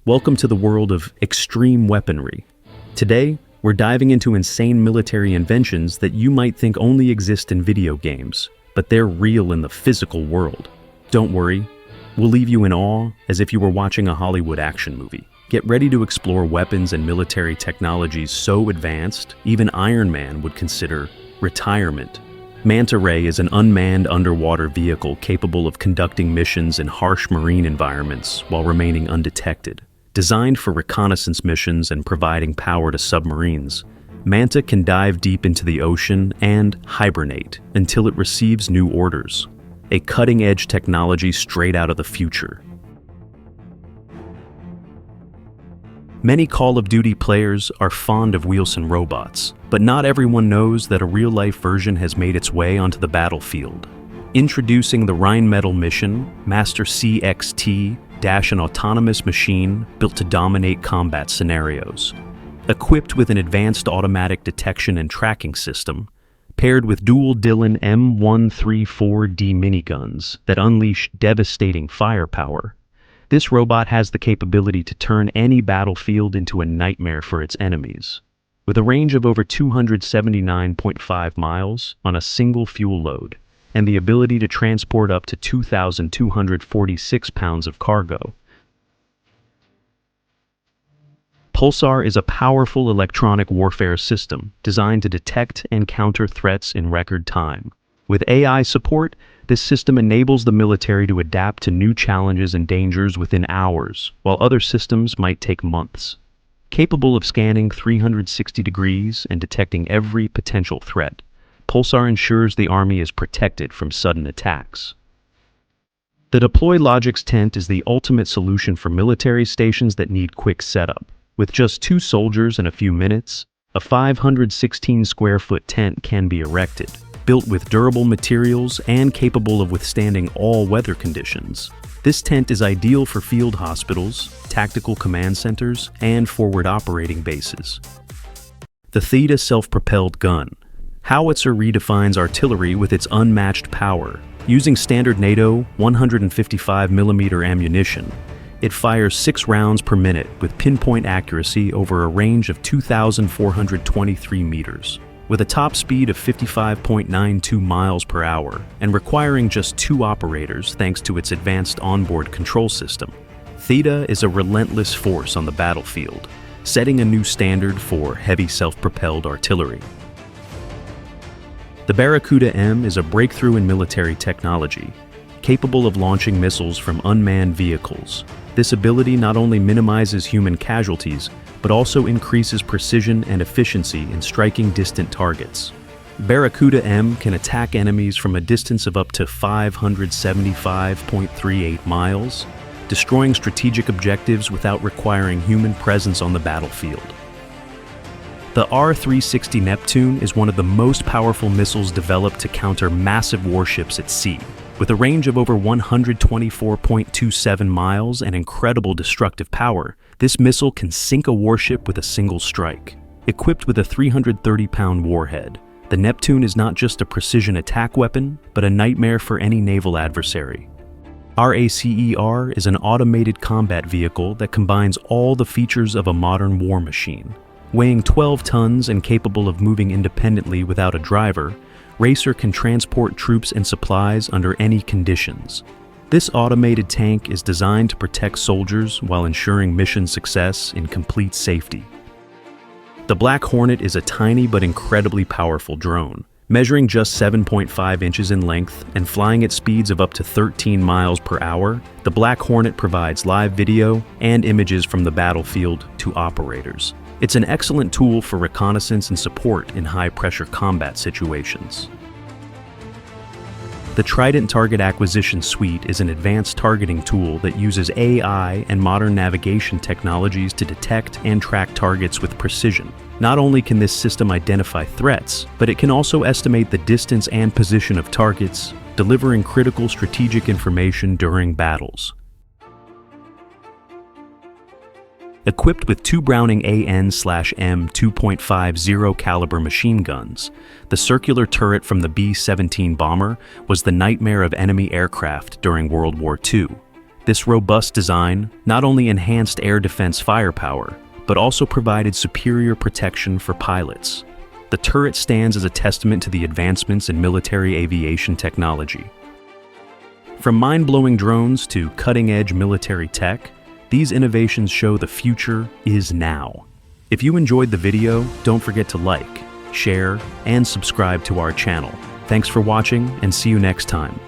Welcome to the world of extreme weaponry. Today, we're diving into insane military inventions that you might think only exist in video games, but they're real in the physical world. Don't worry, we'll leave you in awe as if you were watching a Hollywood action movie. Get ready to explore weapons and military technologies so advanced, even Iron Man would consider retirement. Manta Ray is an unmanned underwater vehicle capable of conducting missions in harsh marine environments while remaining undetected. Designed for reconnaissance missions and providing power to submarines, Manta can dive deep into the ocean and hibernate until it receives new orders. A cutting-edge technology straight out of the future. Many Call of Duty players are fond of wheelson robots, but not everyone knows that a real-life version has made its way onto the battlefield. Introducing the Rheinmetall mission, Master CXT, an autonomous machine built to dominate combat scenarios. Equipped with an advanced automatic detection and tracking system, paired with dual Dylan M134D miniguns that unleash devastating firepower, this robot has the capability to turn any battlefield into a nightmare for its enemies. With a range of over 279.5 miles on a single fuel load, and the ability to transport up to 2,246 pounds of cargo. Pulsar is a powerful electronic warfare system designed to detect and counter threats in record time. With AI support, this system enables the military to adapt to new challenges and dangers within hours, while other systems might take months. Capable of scanning 360 degrees and detecting every potential threat, Pulsar ensures the Army is protected from sudden attacks. The Deploy Logixs tent is the ultimate solution for military stations that need quick setup. With just 2 soldiers and a few minutes, a 516 square foot tent can be erected, built with durable materials and capable of withstanding all weather conditions. This tent is ideal for field hospitals, tactical command centers, and forward operating bases. The DITA self-propelled gun. Howitzer redefines artillery with its unmatched power. Using standard NATO 155mm ammunition, it fires 6 rounds per minute with pinpoint accuracy over a range of 2,423 meters. With a top speed of 55.92 miles per hour and requiring just 2 operators thanks to its advanced onboard control system, DITA is a relentless force on the battlefield, setting a new standard for heavy self-propelled artillery. The Barracuda M is a breakthrough in military technology, capable of launching missiles from unmanned vehicles. This ability not only minimizes human casualties, but also increases precision and efficiency in striking distant targets. Barracuda M can attack enemies from a distance of up to 575.38 miles, destroying strategic objectives without requiring human presence on the battlefield. The R-360 Neptune is one of the most powerful missiles developed to counter massive warships at sea. With a range of over 124.27 miles and incredible destructive power, this missile can sink a warship with a single strike. Equipped with a 330-pound warhead, the Neptune is not just a precision attack weapon, but a nightmare for any naval adversary. RACER is an automated combat vehicle that combines all the features of a modern war machine. Weighing 12 tons and capable of moving independently without a driver, Racer can transport troops and supplies under any conditions. This automated tank is designed to protect soldiers while ensuring mission success in complete safety. The Black Hornet is a tiny but incredibly powerful drone. Measuring just 7.5 inches in length and flying at speeds of up to 13 miles per hour, the Black Hornet provides live video and images from the battlefield to operators. It's an excellent tool for reconnaissance and support in high-pressure combat situations. The TRIDENT Target Acquisition Suite is an advanced targeting tool that uses AI and modern navigation technologies to detect and track targets with precision. Not only can this system identify threats, but it can also estimate the distance and position of targets, delivering critical strategic information during battles. Equipped with 2 Browning AN/M 2.50 caliber machine guns, the circular turret from the B-17 bomber was the nightmare of enemy aircraft during World War II. This robust design not only enhanced air defense firepower, but also provided superior protection for pilots. The turret stands as a testament to the advancements in military aviation technology. From mind-blowing drones to cutting-edge military tech, these innovations show the future is now. If you enjoyed the video, don't forget to like, share, and subscribe to our channel. Thanks for watching, and see you next time.